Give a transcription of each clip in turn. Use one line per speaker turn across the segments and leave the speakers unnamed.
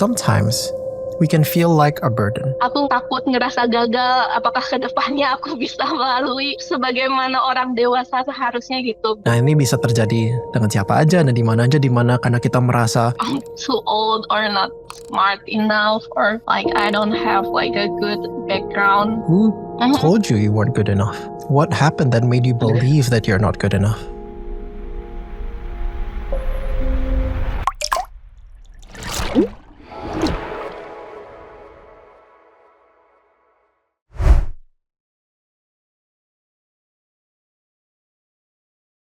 sometimes we can feel like a burden.
Aku takut ngerasa gagal, apakah ke depannya aku bisa melalui sebagaimana orang dewasa seharusnya gitu.
Nah, ini bisa terjadi dengan siapa aja dan di mana karena kita merasa
I'm too old or not smart enough or like I don't have like a good background.
who told you weren't good enough? What happened that made you believe that you're not good enough?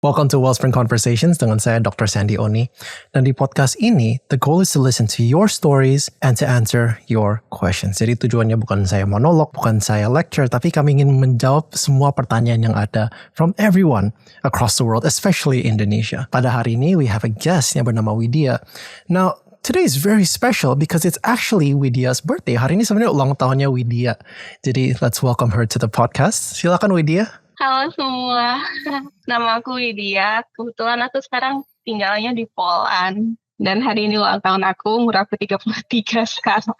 Welcome to Wellspring Conversations dengan saya Dr. Sandy Oni. Dan di podcast ini, the goal is to listen to your stories and to answer your questions. Jadi tujuannya bukan saya monolog, bukan saya lecture, tapi kami ingin menjawab semua pertanyaan yang ada from everyone across the world, especially Indonesia. Pada hari ini, we have a guest yang bernama Widya. Now, today is very special because it's actually Widya's birthday. Hari ini sebenarnya ulang tahunnya Widya. Jadi, let's welcome her to the podcast. Silakan Widya.
Halo semua, nama aku Widya. Kebetulan aku sekarang tinggalnya di Poland. Dan hari ini ulang tahun aku, umur aku 33 sekarang.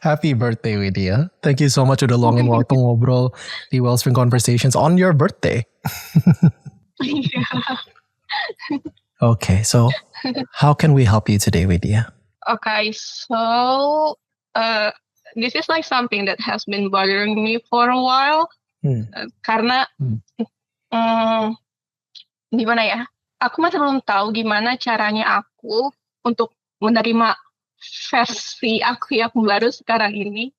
Happy birthday, Widya. Thank you so much udah luangin waktu ngobrol di Wellspring Conversations on your birthday. Okay, so how can we help you today, Widya?
Okay, so this is like something that has been bothering me for a while. Karena gimana ya, aku masih belum tahu gimana caranya aku untuk menerima versi aku yang baru sekarang ini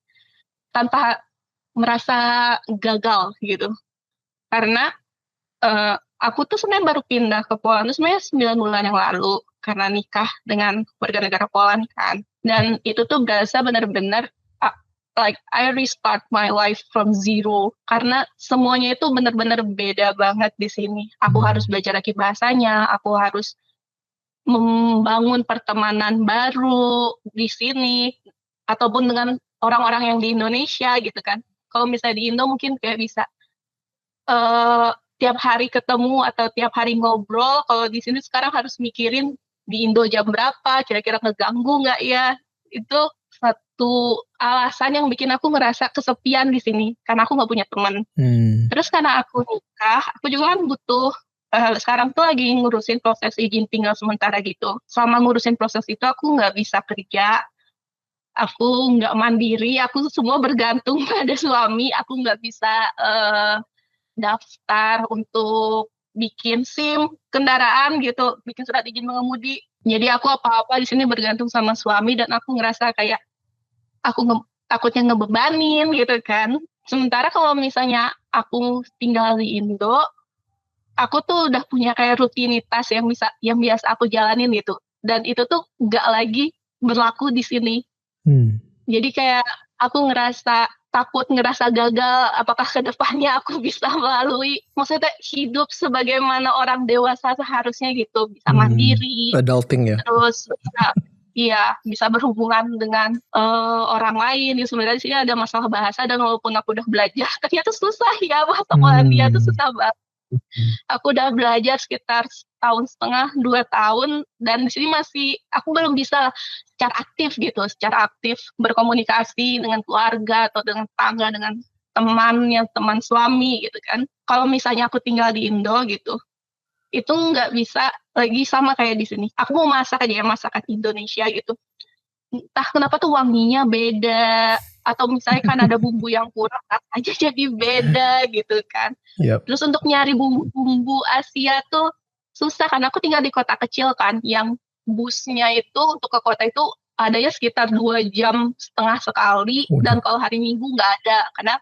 tanpa merasa gagal gitu. Karena aku tuh sebenarnya baru pindah ke Poland tuh sebenarnya 9 bulan yang lalu karena nikah dengan warga negara Poland kan. Dan itu tuh berasa benar-benar like I restart my life from zero karena semuanya itu benar-benar beda banget di sini. Aku harus belajar lagi bahasanya, aku harus membangun pertemanan baru di sini ataupun dengan orang-orang yang di Indonesia gitu kan. Kalau misalnya di Indo mungkin kayak bisa tiap hari ketemu atau tiap hari ngobrol. Kalau di sini sekarang harus mikirin di Indo jam berapa, kira-kira ngeganggu nggak ya. Itu satu alasan yang bikin aku ngerasa kesepian di sini karena aku nggak punya teman. Terus karena aku nikah, aku juga kan butuh sekarang tuh lagi ngurusin proses izin tinggal sementara gitu. Selama ngurusin proses itu aku nggak bisa kerja, aku nggak mandiri, aku semua bergantung pada suami. Aku nggak bisa daftar untuk bikin SIM kendaraan gitu, bikin surat izin mengemudi. Jadi aku apa-apa di sini bergantung sama suami dan aku ngerasa kayak aku takutnya ngebebanin gitu kan. Sementara kalau misalnya aku tinggal di Indo, aku tuh udah punya kayak rutinitas yang biasa aku jalanin gitu. Dan itu tuh nggak lagi berlaku di sini. Jadi kayak aku takut ngerasa gagal, apakah ke depannya aku bisa melalui, maksudnya hidup sebagaimana orang dewasa seharusnya gitu, bisa mandiri.
Adulting ya?
Terus bisa berhubungan dengan orang lain. Sebenarnya di sini ada masalah bahasa dan walaupun aku udah belajar, ternyata susah ya bahasa Polandia tuh susah banget. Aku udah belajar sekitar 1,5 tahun, 2 tahun dan di sini aku belum bisa secara aktif berkomunikasi dengan keluarga atau dengan tetangga, dengan teman suami gitu kan. Kalau misalnya aku tinggal di Indo gitu, itu nggak bisa lagi sama kayak di sini. Aku mau masak aja ya, masakan Indonesia gitu. Entah kenapa tuh wanginya beda, atau misalnya kan ada bumbu yang kurang, aja jadi beda gitu kan.
Yep.
Terus untuk nyari bumbu Asia tuh susah, karena aku tinggal di kota kecil kan, yang busnya itu untuk ke kota itu adanya sekitar 2,5 jam sekali, dan kalau hari Minggu nggak ada, karena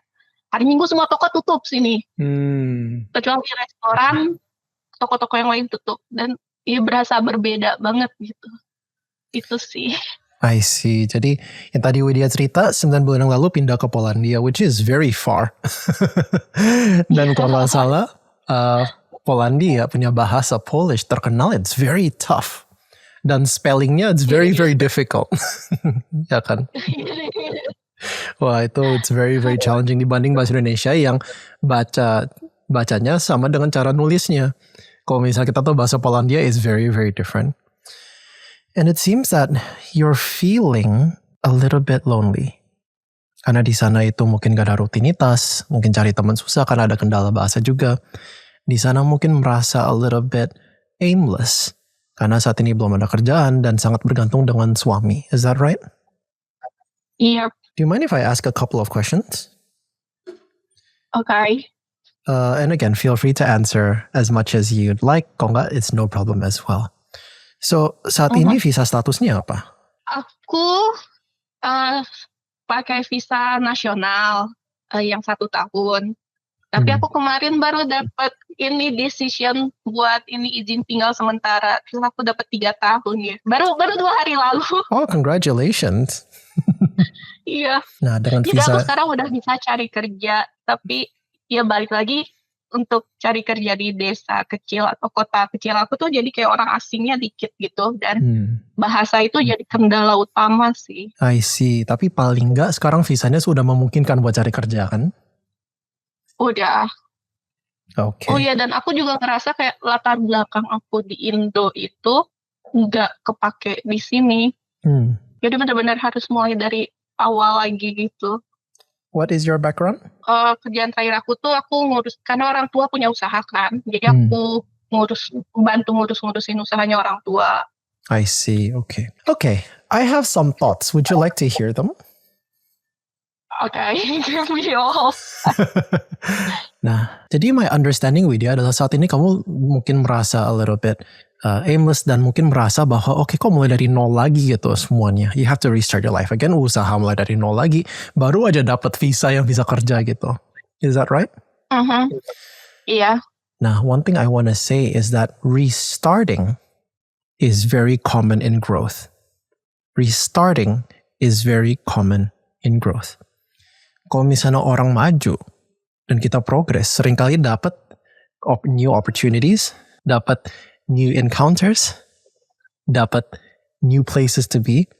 hari Minggu semua toko tutup sini. Kecuali restoran, toko-toko yang lain tutup, dan berasa berbeda banget gitu. Itu sih.
I see. Jadi yang tadi Widya cerita 9 bulan yang lalu pindah ke Polandia, which is very far. Dan kalau nggak salah, Polandia punya bahasa Polish terkenal, it's very tough. Dan spellingnya it's very very difficult. Ya kan? Wah, it's very very challenging dibanding bahasa Indonesia yang bacanya sama dengan cara nulisnya. Kalau misalnya kita tahu bahasa Polandia is very very different. And it seems that you're feeling a little bit lonely. Karena di sana itu mungkin gak ada rutinitas, mungkin cari teman susah karena ada kendala bahasa juga. Di sana mungkin merasa a little bit aimless, karena saat ini belum ada kerjaan dan sangat bergantung dengan suami. Is that right?
Iya,
Do you mind if I ask a couple of questions?
oke.
And again, feel free to answer as much as you'd like. Kalau nggak, it's no problem as well. So, saat ini visa statusnya apa?
Aku pakai visa nasional yang 1 tahun. Tapi aku kemarin baru dapat ini decision buat ini izin tinggal sementara. Terus aku dapat 3 tahun ya. Baru 2 hari lalu.
Oh, congratulations.
Iya.
Nah, dengan
Jadi aku
visa...
sekarang udah bisa cari kerja. Tapi ya balik lagi untuk cari kerja di desa kecil atau kota kecil aku tuh jadi kayak orang asingnya dikit gitu. Dan bahasa itu jadi kendala utama sih.
I see. Tapi paling nggak sekarang visanya sudah memungkinkan buat cari kerja kan?
Udah.
Oke.
Oh iya, dan aku juga ngerasa kayak latar belakang aku di Indo itu nggak kepake di sini. Jadi benar-benar harus mulai dari awal lagi gitu.
What is your background?
Kerjaan terakhir aku tuh aku ngurus, karena orang tua punya usaha kan. Jadi aku bantu ngurusin usahanya orang tua.
I see. Okay. Okay. I have some thoughts. Would you like to hear them?
Okay, give me all.
Nah, jadi my understanding Widya adalah saat ini kamu mungkin merasa a little bit aimless dan mungkin merasa bahwa oke, kok mulai dari nol lagi gitu semuanya. You have to restart your life again, usaha mulai dari nol lagi, baru aja dapat visa yang bisa kerja gitu. Is that right?
Iya.
Nah, one thing I want to say is that restarting is very common in growth. Restarting is very common in growth. Kalau misalnya orang maju dan kita progress, seringkali dapat new opportunities, dapat new encounters, dapat new places to be,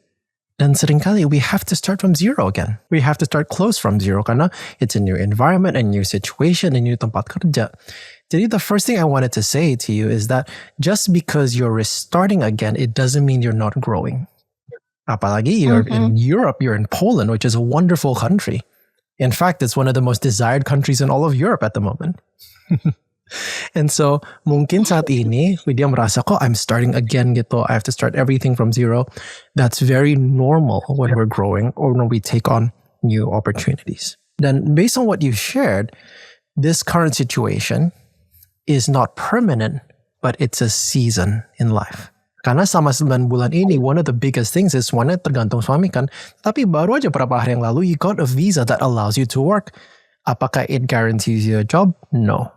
dan seringkali we have to start from zero again. We have to start close from zero karena it's a new environment, a new situation, a new tempat kerja. Jadi the first thing I wanted to say to you is that just because you're restarting again, it doesn't mean you're not growing. Apalagi you're in Europe, you're in Poland, which is a wonderful country. In fact, it's one of the most desired countries in all of Europe at the moment. And so, mungkin saat ini, Widya merasa, kok I'm starting again gitu, I have to start everything from zero. That's very normal when we're growing or when we take on new opportunities. Then, based on what you shared, this current situation is not permanent, but it's a season in life. Karena sama 9 bulan ini, one of the biggest things is one tergantung suami kan. Tapi baru aja beberapa hari yang lalu, you got a visa that allows you to work. Apakah it guarantees you a job? No.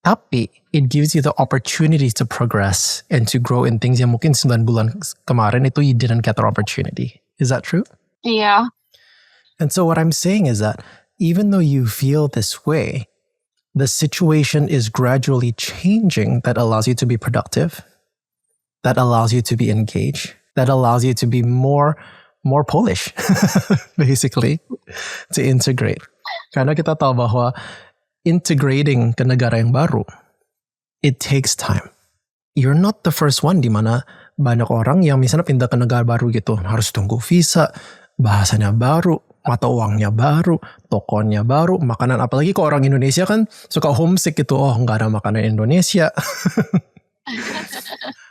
Tapi it gives you the opportunities to progress and to grow in things yang mungkin 9 bulan kemarin itu you didn't get the opportunity. Is that true?
Iya.
And so what I'm saying is that even though you feel this way, the situation is gradually changing that allows you to be productive, that allows you to be engaged, that allows you to be more Polish, basically, to integrate. Karena kita tahu bahwa integrating ke negara yang baru, it takes time. You're not the first one di mana banyak orang yang misalnya pindah ke negara baru gitu, harus tunggu visa, bahasanya baru, mata uangnya baru, tokonya baru, makanan, apalagi kok orang Indonesia kan suka homesick gitu, oh nggak ada makanan Indonesia.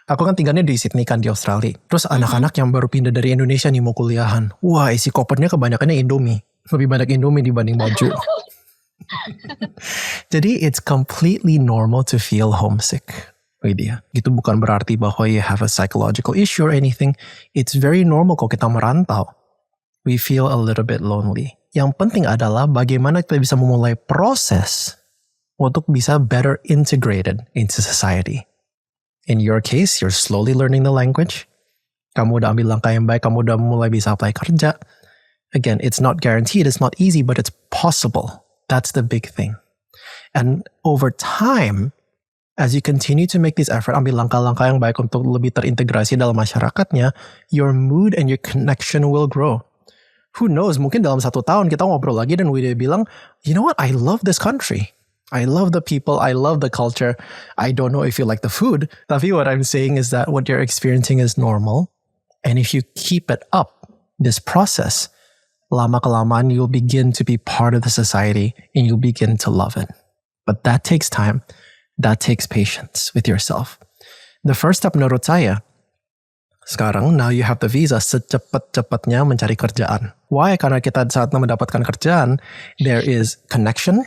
Aku kan tinggalnya di Sydney kan, di Australia. Terus anak-anak yang baru pindah dari Indonesia nih mau kuliahan. Wah, isi kopernya kebanyakannya Indomie. Lebih banyak Indomie dibanding baju. Jadi it's completely normal to feel homesick. Widya. Gitu bukan berarti bahwa you have a psychological issue or anything. It's very normal kalau kita merantau. We feel a little bit lonely. Yang penting adalah bagaimana kita bisa memulai proses untuk bisa better integrated into society. In your case, you're slowly learning the language. Kamu udah ambil langkah yang baik, kamu udah mulai bisa apply kerja. Again, it's not guaranteed, it's not easy, but it's possible. That's the big thing. And over time, as you continue to make this effort, ambil langkah-langkah yang baik untuk lebih terintegrasi dalam masyarakatnya, your mood and your connection will grow. Who knows, mungkin dalam 1 tahun kita ngobrol lagi dan Widya bilang, you know what, I love this country. I love the people, I love the culture. I don't know if you like the food. Tapi what I'm saying is that what you're experiencing is normal. And if you keep it up, this process, lama-kelamaan you'll begin to be part of the society and you'll begin to love it. But that takes time. That takes patience with yourself. The first step menurut saya, sekarang now you have the visa, secepat-cepatnya mencari kerjaan. Why? Karena kita saat mendapatkan kerjaan, there is connection,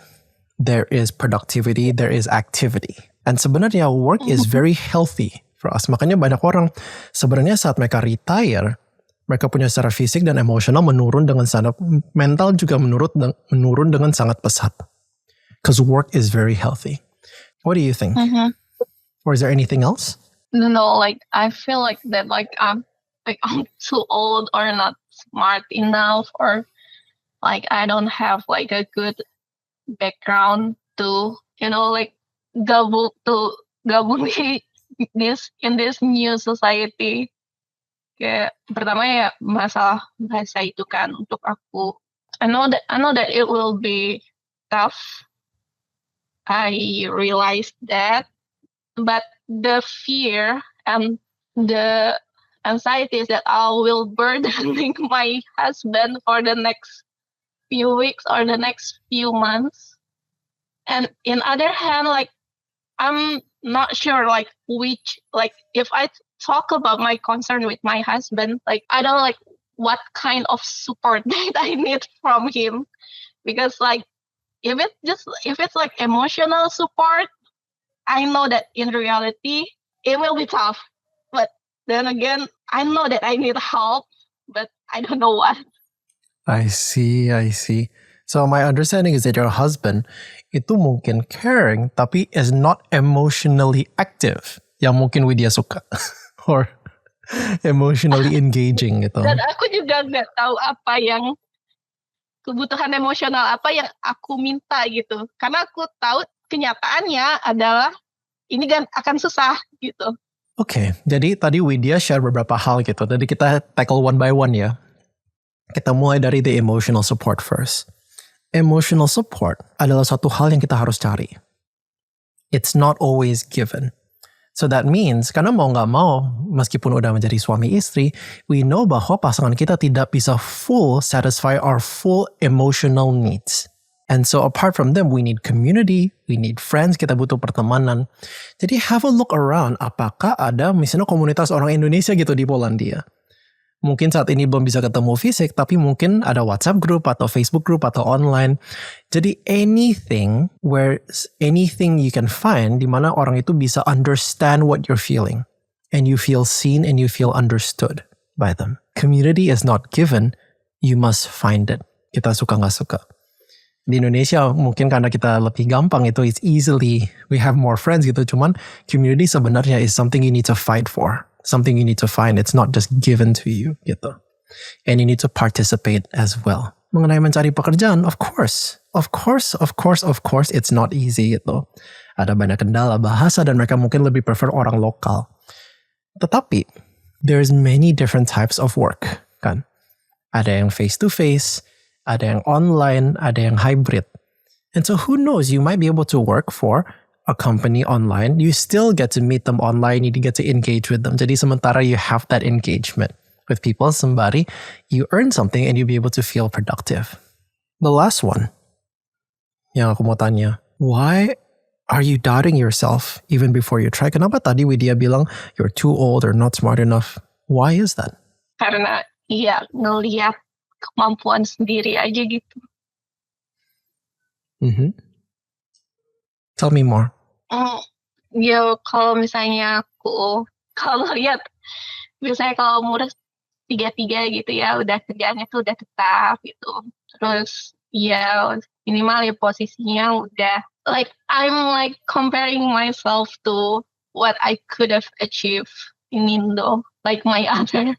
there is productivity, there is activity. And sebenarnya work is very healthy for us. Makanya banyak orang sebenarnya saat mereka retire, mereka punya secara fisik dan emosional menurun dengan sangat, mental juga menurun dengan sangat pesat. Because work is very healthy. What do you think? Or is there anything else?
No, like I feel like that I'm too old or not smart enough, or like I don't have like a good background to like gabung in this new society. Kayak pertama ya masalah bahasa itu kan untuk aku. I know that it will be tough. I realize that, but the fear and the anxiety is that I will burden my husband for the next few weeks or the next few months. And in other hand, like I'm not sure like which, like if I talk about my concern with my husband, like I don't like what kind of support that I need from him, because like if it's like emotional support, I know that in reality it will be tough. But then again, I know that I need help, but I don't know what.
I see. So my understanding is that your husband itu mungkin caring tapi is not emotionally active. Yang mungkin Widya suka. Or emotionally engaging gitu.
Dan aku juga nggak tahu apa yang kebutuhan emosional apa yang aku minta gitu. Karena aku tahu kenyataannya adalah ini kan akan susah gitu.
Oke, jadi tadi Widya share beberapa hal gitu. Jadi kita tackle one by one ya. Kita mulai dari the emotional support first. Emotional support adalah satu hal yang kita harus cari. It's not always given. So that means, karena mau nggak mau, meskipun udah menjadi suami istri, we know bahwa pasangan kita tidak bisa full satisfy our full emotional needs. And so apart from them, we need community, we need friends, kita butuh pertemanan. Jadi have a look around, apakah ada misalnya komunitas orang Indonesia gitu di Polandia. Mungkin saat ini belum bisa ketemu fisik, tapi mungkin ada WhatsApp group atau Facebook group atau online. Jadi anything you can find di mana orang itu bisa understand what you're feeling. And you feel seen and you feel understood by them. Community is not given, you must find it. Kita suka nggak suka. Di Indonesia mungkin karena kita lebih gampang itu, it's easily, we have more friends gitu. Cuman community sebenarnya is something you need to fight for. Something you need to find. It's not just given to you gitu. And you need to participate as well. Mengenai mencari pekerjaan, of course, it's not easy gitu. Ada banyak kendala bahasa dan mereka mungkin lebih prefer orang lokal. Tetapi, there's many different types of work kan. Ada yang face to face, ada yang online, ada yang hybrid. And so who knows, you might be able to work for a company online. You still get to meet them online, you get to engage with them. Jadi sementara you have that engagement with people, somebody, you earn something and you'll be able to feel productive. The last one, yang aku mau tanya, why are you doubting yourself even before you try? Kenapa tadi Widya bilang you're too old or not smart enough? Why is that?
Karena ngelihat kemampuan sendiri aja gitu.
Tell me more.
Ya kalau misalnya kalau lihat misalnya kalau umur 33 gitu ya udah kerjaannya tuh udah tetap gitu, terus ya minimal ya posisinya udah like I'm like comparing myself to what I could have achieved in Indo, like my other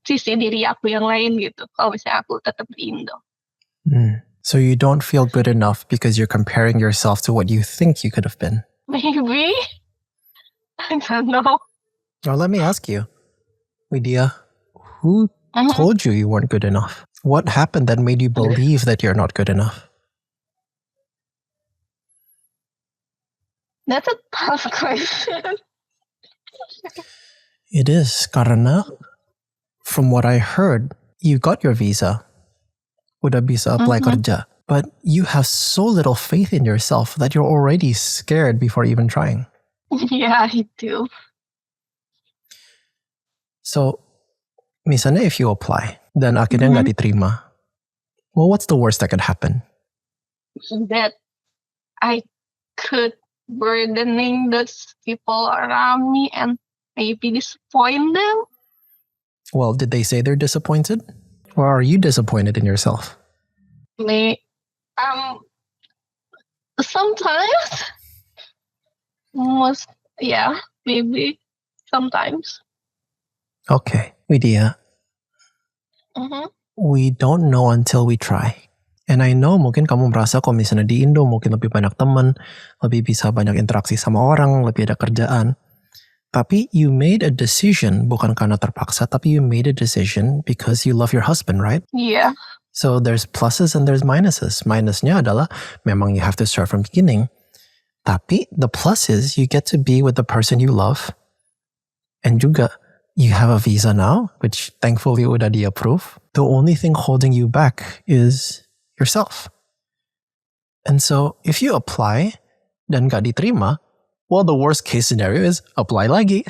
sisi diri aku yang lain gitu kalau misalnya aku tetap di Indo.
So you don't feel good enough because you're comparing yourself to what you think you could have been.
Maybe. I don't know.
Or let me ask you, Widya, who told you you weren't good enough? What happened that made you believe that you're not good enough?
That's a tough question.
It is, karena from what I heard, you got your visa. Udah bisa apply kerja. But you have so little faith in yourself that you're already scared before even trying.
Yeah, I do.
So, misalnya if you apply, dan akhirnya nggak diterima, well, what's the worst that could happen?
That I could burdening those people around me and maybe disappoint them.
Well, did they say they're disappointed? Or are you disappointed in yourself?
Sometimes, maybe sometimes.
Okay, Widya, we don't know until we try. And I know mungkin kamu merasa kalau misalnya di Indo mungkin lebih banyak teman, lebih bisa banyak interaksi sama orang, lebih ada kerjaan. Tapi you made a decision, bukan karena terpaksa, tapi you made a decision because you love your husband, right?
Yeah.
So there's pluses and there's minuses. Minusnya adalah memang you have to start from beginning. Tapi the plus is you get to be with the person you love. And juga you have a visa now, which thankfully udah di-approve. The only thing holding you back is yourself. And so if you apply dan gak diterima, well, the worst case scenario is apply lagi.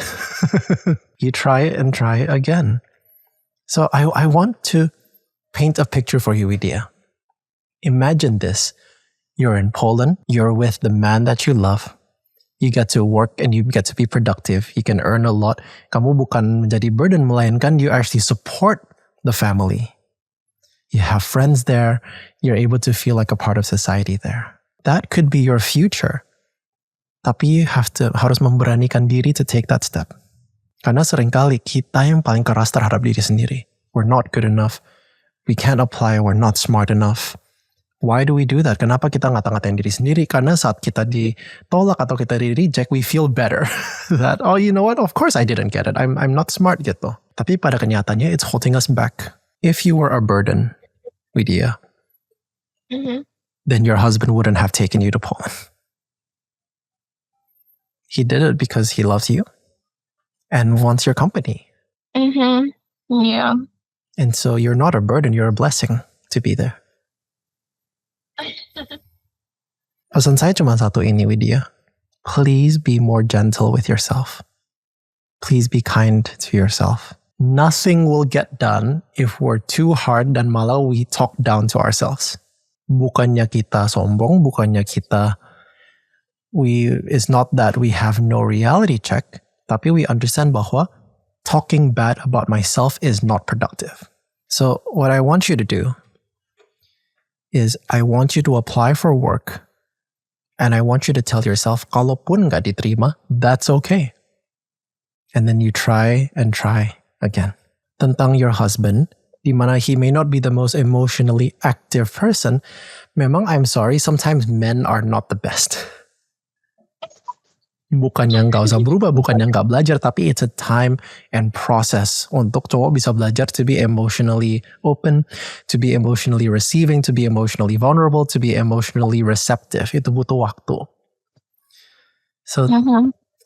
You try and try again. So I want to paint a picture for you, Widya. Imagine this. You're in Poland. You're with the man that you love. You get to work and you get to be productive. You can earn a lot. Kamu bukan menjadi burden, melainkan you actually support the family. You have friends there. You're able to feel like a part of society there. That could be your future. Tapi you harus memberanikan diri to take that step. Karena seringkali kita yang paling keras terhadap diri sendiri. We're not good enough. We can't apply. We're not smart enough. Why do we do that? Kenapa kita ngata-ngatain diri sendiri? Karena saat kita ditolak atau kita di-reject, we feel better. That, oh, you know what? Of course I didn't get it. I'm not smart gitu. Tapi pada kenyataannya, it's holding us back. If you were a burden, Widya, then your husband wouldn't have taken you to Poland. He did it because he loves you and wants your company.
Yeah.
And so you're not a burden, you're a blessing to be there. Pesan saya cuma satu ini, Widya. Please be more gentle with yourself. Please be kind to yourself. Nothing will get done if we're too hard dan malah we talk down to ourselves. Bukannya kita sombong, bukannya kita it's not that we have no reality check, tapi we understand bahwa talking bad about myself is not productive. So what I want you to do is I want you to apply for work and I want you to tell yourself, kalaupun nggak diterima, that's okay. And then you try and try again. Tentang your husband, di mana he may not be the most emotionally active person, memang I'm sorry, sometimes men are not the best. Bukannya nggak usah berubah, bukannya nggak belajar, tapi it's a time and process untuk cowok bisa belajar to be emotionally open, to be emotionally receiving, to be emotionally vulnerable, to be emotionally receptive. Itu butuh waktu. So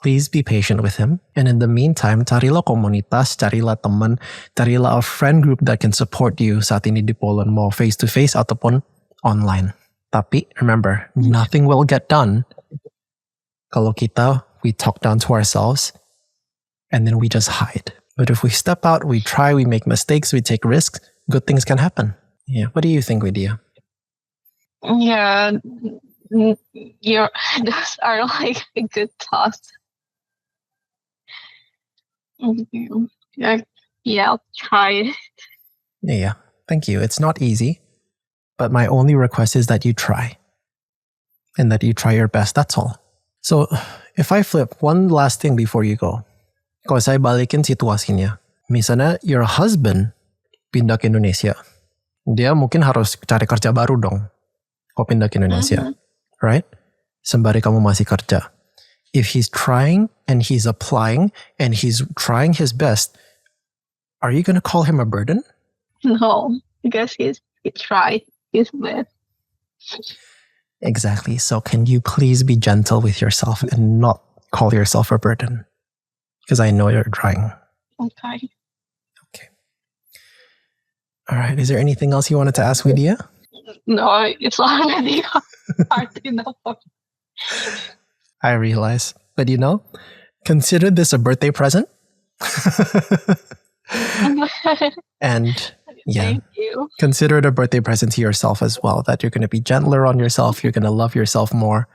please be patient with him. And in the meantime, carilah komunitas, carilah teman, carilah a friend group that can support you saat ini di Poland, mau face-to-face ataupun online. Tapi remember, nothing will get done kalau kita, we talk down to ourselves, and then we just hide. But if we step out, we try, we make mistakes, we take risks, good things can happen. Yeah. What do you think, Widya?
Yeah. Those are like good thoughts. Yeah, I'll try it.
Yeah. Thank you. It's not easy, but my only request is that you try. And that you try your best, that's all. So, if I flip one last thing before you go, kalau saya balikin situasinya, misalnya your husband pindah ke Indonesia, dia mungkin harus cari kerja baru dong, kalau pindah ke Indonesia, right? Sembari kamu masih kerja. If he's trying and he's applying and he's trying his best, are you going to call him a burden?
No, because he tried his best.
Exactly. So can you please be gentle with yourself and not call yourself a burden? Because I know you're trying.
Okay.
All right. Is there anything else you wanted to ask Widya?
No, it's already hard enough.
I realize. But consider this a birthday present. And
Thank you.
consider it a birthday present to yourself as well, that you're going to be gentler on yourself. You're going to love yourself more.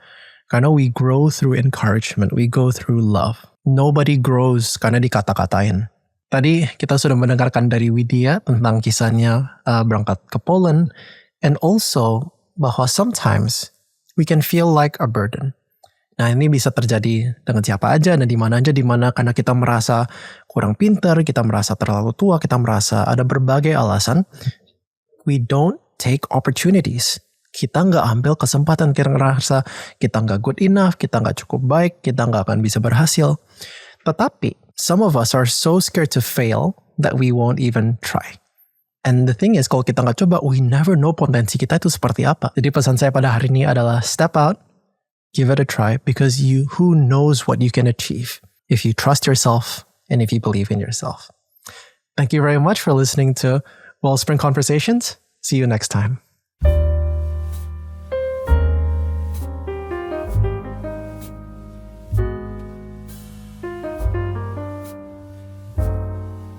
Karena we grow through encouragement. We go through love. Nobody grows karena dikata-katain. Tadi kita sudah mendengarkan dari Widya tentang kisahnya berangkat ke Poland. And also bahwa sometimes we can feel like a burden. Nah, ini bisa terjadi dengan siapa aja dan di mana aja, di mana karena kita merasa kurang pintar, kita merasa terlalu tua, kita merasa ada berbagai alasan. We don't take opportunities. Kita nggak ambil kesempatan, kita ngerasa kita nggak good enough, kita nggak cukup baik, kita nggak akan bisa berhasil. Tetapi, some of us are so scared to fail that we won't even try. And the thing is, kalau kita nggak coba, we never know potensi kita itu seperti apa. Jadi pesan saya pada hari ini adalah step out, give it a try, because who knows what you can achieve if you trust yourself and if you believe in yourself. Thank you very much for listening to Wellspring Conversations. See you next time.